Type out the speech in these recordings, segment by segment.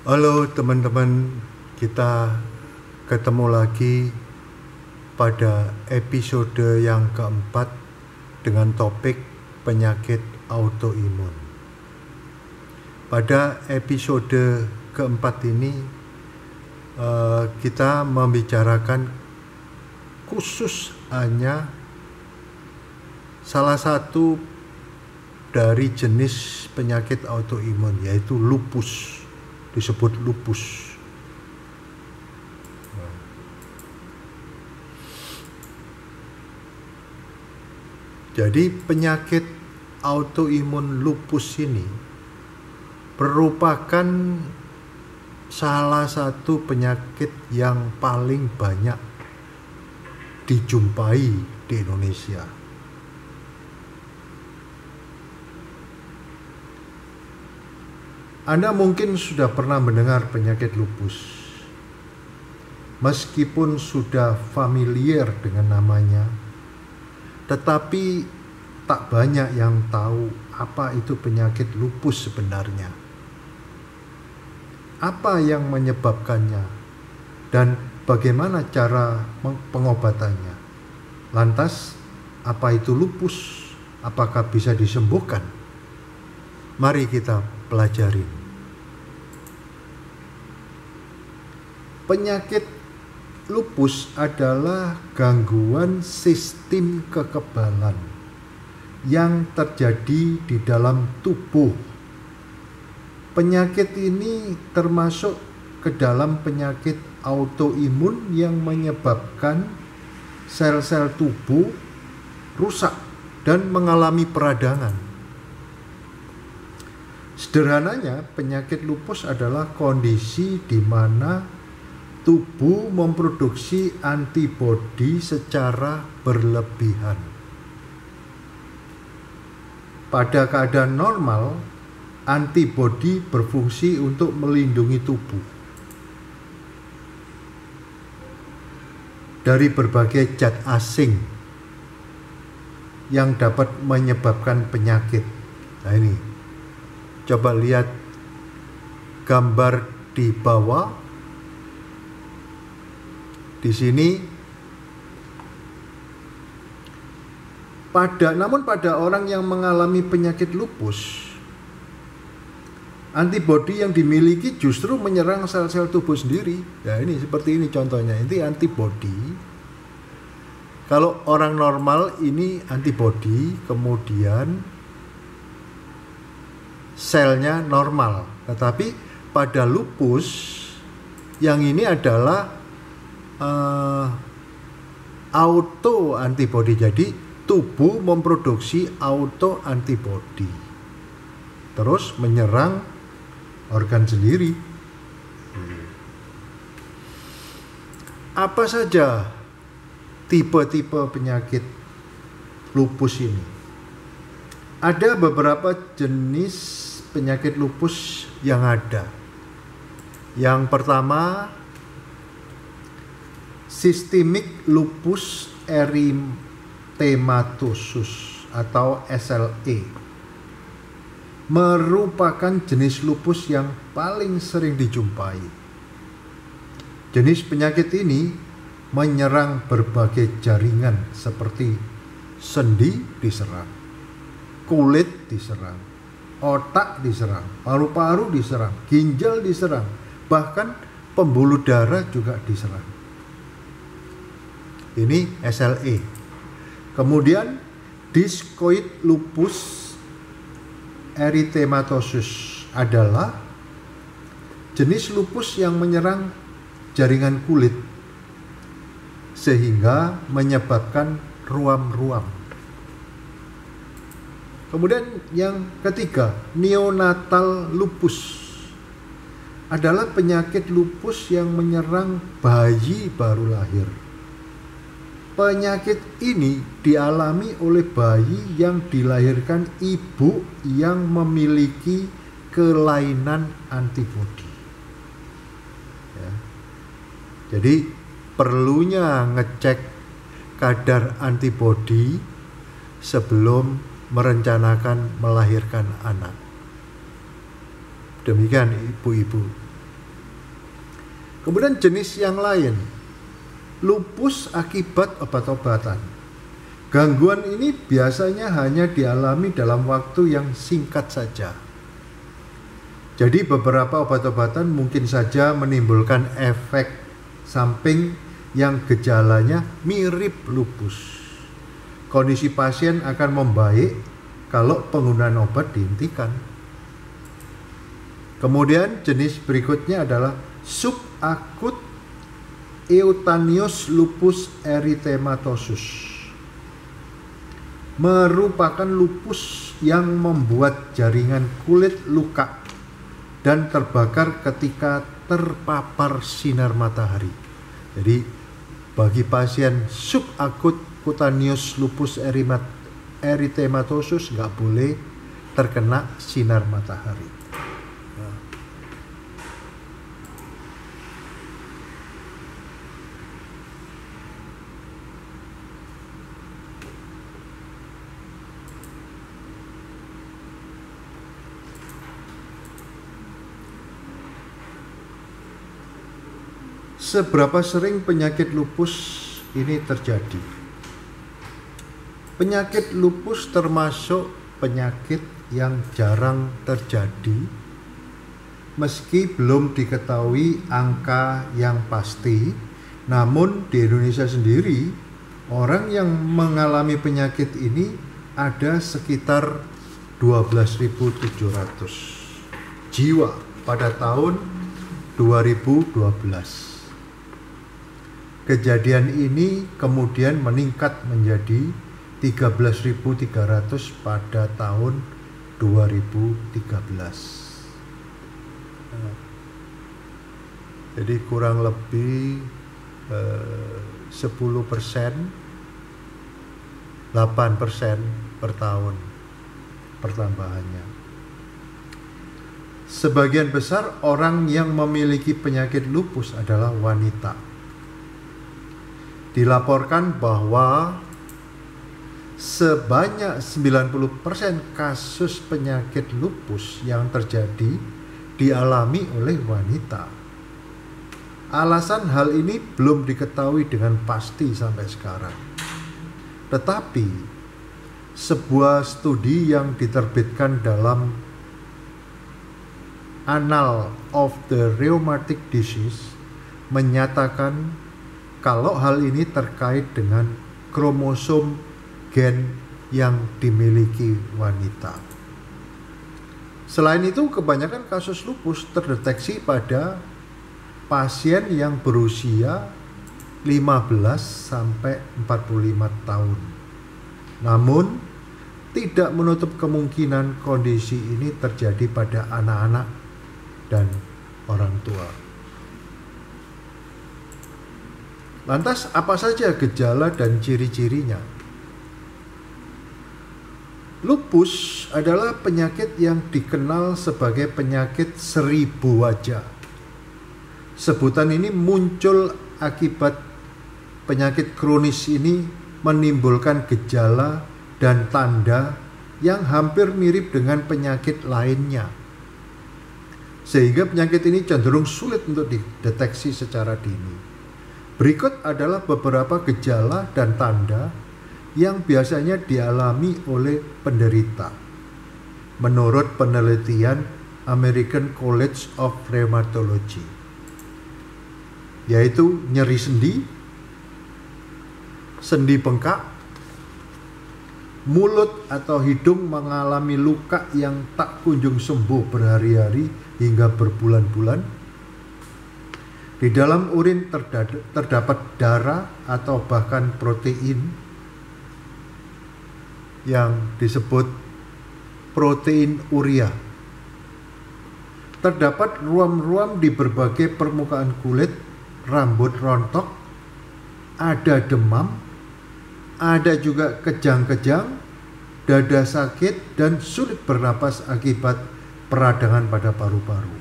Halo teman-teman, kita ketemu lagi pada episode yang keempat dengan topik penyakit autoimun. Pada episode keempat ini kita membicarakan khusus hanya salah satu dari jenis penyakit autoimun, yaitu lupus, disebut lupus. Jadi penyakit autoimun lupus ini merupakan salah satu penyakit yang paling banyak dijumpai di Indonesia. Anda mungkin sudah pernah mendengar penyakit lupus. Meskipun sudah familiar dengan namanya, tetapi tak banyak yang tahu apa itu penyakit lupus sebenarnya. Apa yang menyebabkannya dan bagaimana cara pengobatannya. Lantas, apa itu lupus? Apakah bisa disembuhkan? Mari kita pelajari. Penyakit lupus adalah gangguan sistem kekebalan yang terjadi di dalam tubuh. Penyakit ini termasuk ke dalam penyakit autoimun yang menyebabkan sel-sel tubuh rusak dan mengalami peradangan. Sederhananya, penyakit lupus adalah kondisi di mana tubuh memproduksi antibodi secara berlebihan. Pada keadaan normal, antibodi berfungsi untuk melindungi tubuh dari berbagai zat asing yang dapat menyebabkan penyakit. Nah ini, coba lihat gambar di bawah. Di sini namun pada orang yang mengalami penyakit lupus, antibodi yang dimiliki justru menyerang sel-sel tubuh sendiri. Ya ini seperti ini contohnya, ini antibodi. Kalau orang normal ini antibodi, kemudian selnya normal. Tetapi pada lupus yang ini adalah auto antibodi. Jadi tubuh memproduksi auto antibodi terus menyerang organ sendiri. Apa saja tipe-tipe penyakit lupus ini? Ada beberapa jenis penyakit lupus yang ada. Yang pertama, Systemic Lupus Erythematosus atau SLE merupakan jenis lupus yang paling sering dijumpai. Jenis penyakit ini menyerang berbagai jaringan seperti sendi diserang, kulit diserang, otak diserang, paru-paru diserang, ginjal diserang, bahkan pembuluh darah juga diserang. Ini SLE. Kemudian Discoid Lupus Erythematosus adalah jenis lupus yang menyerang jaringan kulit sehingga menyebabkan ruam-ruam. Kemudian yang ketiga, Neonatal Lupus adalah penyakit lupus yang menyerang bayi baru lahir. Penyakit ini dialami oleh bayi yang dilahirkan ibu yang memiliki kelainan antibodi. Ya. Jadi perlunya ngecek kadar antibodi sebelum merencanakan melahirkan anak. Demikian ibu-ibu. Kemudian jenis yang lain, lupus akibat obat-obatan. Gangguan ini biasanya hanya dialami dalam waktu yang singkat saja. Jadi beberapa obat-obatan mungkin saja menimbulkan efek samping yang gejalanya mirip lupus. Kondisi pasien akan membaik kalau penggunaan obat dihentikan. Kemudian jenis berikutnya adalah subakut cutaneous lupus erythematosus. Merupakan lupus yang membuat jaringan kulit luka dan terbakar ketika terpapar sinar matahari. Jadi bagi pasien subakut cutaneous lupus erythematosus nggak boleh terkena sinar matahari. Seberapa sering penyakit lupus ini terjadi? Penyakit lupus termasuk penyakit yang jarang terjadi, meski belum diketahui angka yang pasti. Namun di Indonesia sendiri, orang yang mengalami penyakit ini ada sekitar 12.700 jiwa pada tahun 2012. Kejadian ini kemudian meningkat menjadi 13.300 pada tahun 2013. Jadi kurang lebih 10%, 8% per tahun pertambahannya. Sebagian besar orang yang memiliki penyakit lupus adalah wanita. Dilaporkan bahwa sebanyak 90% kasus penyakit lupus yang terjadi dialami oleh wanita. Alasan hal ini belum diketahui dengan pasti sampai sekarang. Tetapi sebuah studi yang diterbitkan dalam Annals of the Rheumatic Disease menyatakan kalau hal ini terkait dengan kromosom gen yang dimiliki wanita. Selain itu, kebanyakan kasus lupus terdeteksi pada pasien yang berusia 15 sampai 45 tahun. Namun, tidak menutup kemungkinan kondisi ini terjadi pada anak-anak dan orang tua. Lantas apa saja gejala dan ciri-cirinya? Lupus adalah penyakit yang dikenal sebagai penyakit 1000 wajah. Sebutan ini muncul akibat penyakit kronis ini menimbulkan gejala dan tanda yang hampir mirip dengan penyakit lainnya. Sehingga penyakit ini cenderung sulit untuk dideteksi secara dini. Berikut adalah beberapa gejala dan tanda yang biasanya dialami oleh penderita. Menurut penelitian American College of Rheumatology, yaitu nyeri sendi, sendi bengkak, mulut atau hidung mengalami luka yang tak kunjung sembuh berhari-hari hingga berbulan-bulan. Di dalam urin terdapat darah atau bahkan protein yang disebut protein urea. Terdapat ruam-ruam di berbagai permukaan kulit, rambut rontok, ada demam, ada juga kejang-kejang, dada sakit, dan sulit bernapas akibat peradangan pada paru-paru.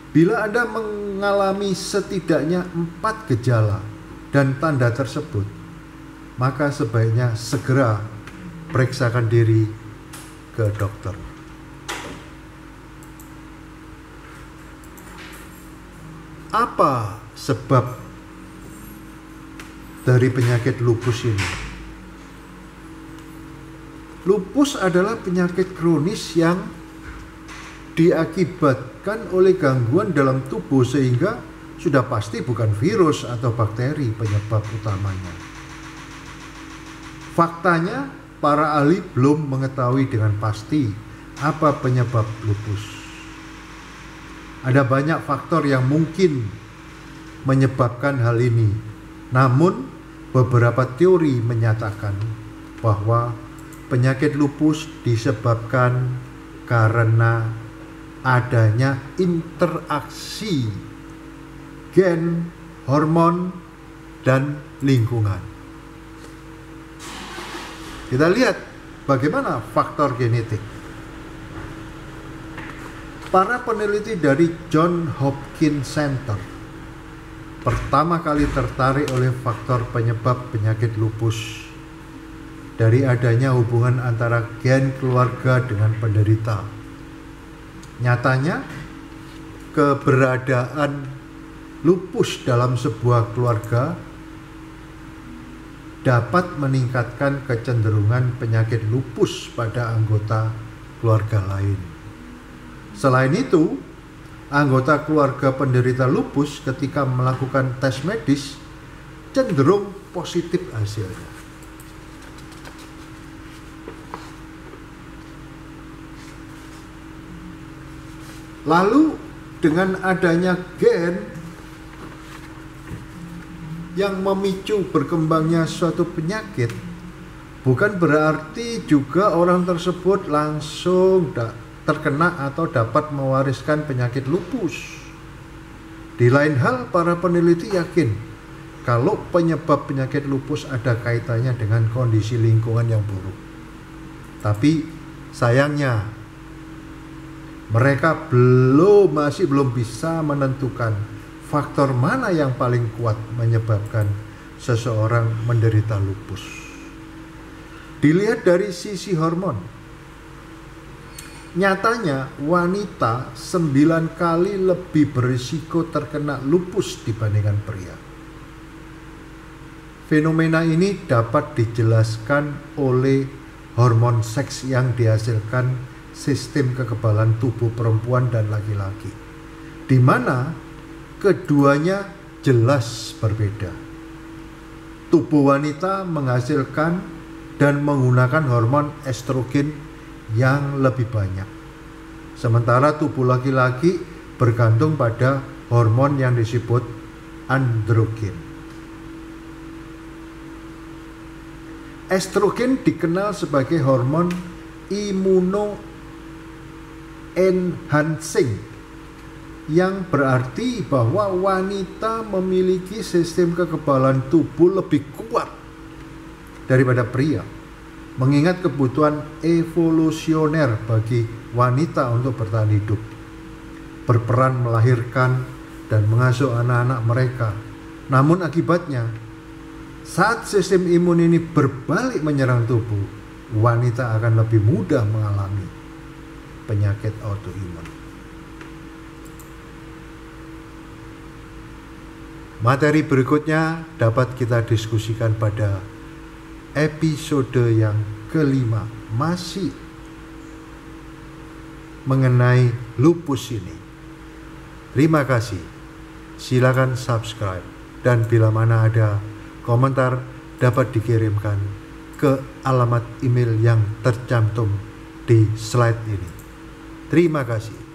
Bila Anda mengalami setidaknya 4 gejala dan tanda tersebut, maka sebaiknya segera periksakan diri ke dokter. Apa sebab dari penyakit lupus ini? Lupus adalah penyakit kronis yang diakibatkan oleh gangguan dalam tubuh, sehingga sudah pasti bukan virus atau bakteri penyebab utamanya. Faktanya, para ahli belum mengetahui dengan pasti apa penyebab lupus. Ada banyak faktor yang mungkin menyebabkan hal ini. Namun, beberapa teori menyatakan bahwa penyakit lupus disebabkan karena adanya interaksi gen, hormon, dan lingkungan. Kita lihat bagaimana faktor genetik. Para peneliti dari Johns Hopkins Center pertama kali tertarik oleh faktor penyebab penyakit lupus dari adanya hubungan antara gen keluarga dengan penderita. Nyatanya, keberadaan lupus dalam sebuah keluarga dapat meningkatkan kecenderungan penyakit lupus pada anggota keluarga lain. Selain itu, anggota keluarga penderita lupus ketika melakukan tes medis cenderung positif hasilnya. Lalu dengan adanya gen yang memicu berkembangnya suatu penyakit, bukan berarti juga orang tersebut langsung terkena atau dapat mewariskan penyakit lupus. Di lain hal, para peneliti yakin kalau penyebab penyakit lupus ada kaitannya dengan kondisi lingkungan yang buruk. Tapi sayangnya, mereka masih belum bisa menentukan faktor mana yang paling kuat menyebabkan seseorang menderita lupus. Dilihat dari sisi hormon, nyatanya wanita 9 kali lebih berisiko terkena lupus dibandingkan pria. Fenomena ini dapat dijelaskan oleh hormon seks yang dihasilkan sistem kekebalan tubuh perempuan dan laki-laki, di mana keduanya jelas berbeda. Tubuh wanita menghasilkan dan menggunakan hormon estrogen yang lebih banyak, sementara tubuh laki-laki bergantung pada hormon yang disebut androgen. Estrogen dikenal sebagai hormon enhancing, yang berarti bahwa wanita memiliki sistem kekebalan tubuh lebih kuat daripada pria, mengingat kebutuhan evolusioner bagi wanita untuk bertahan hidup, berperan melahirkan dan mengasuh anak-anak mereka. Namun akibatnya, saat sistem imun ini berbalik menyerang tubuh, wanita akan lebih mudah mengalami penyakit autoimun. Materi berikutnya dapat kita diskusikan pada episode yang kelima, masih mengenai lupus ini. Terima kasih. Silakan subscribe, dan bila mana ada komentar dapat dikirimkan ke alamat email yang tercantum di slide ini. Terima kasih.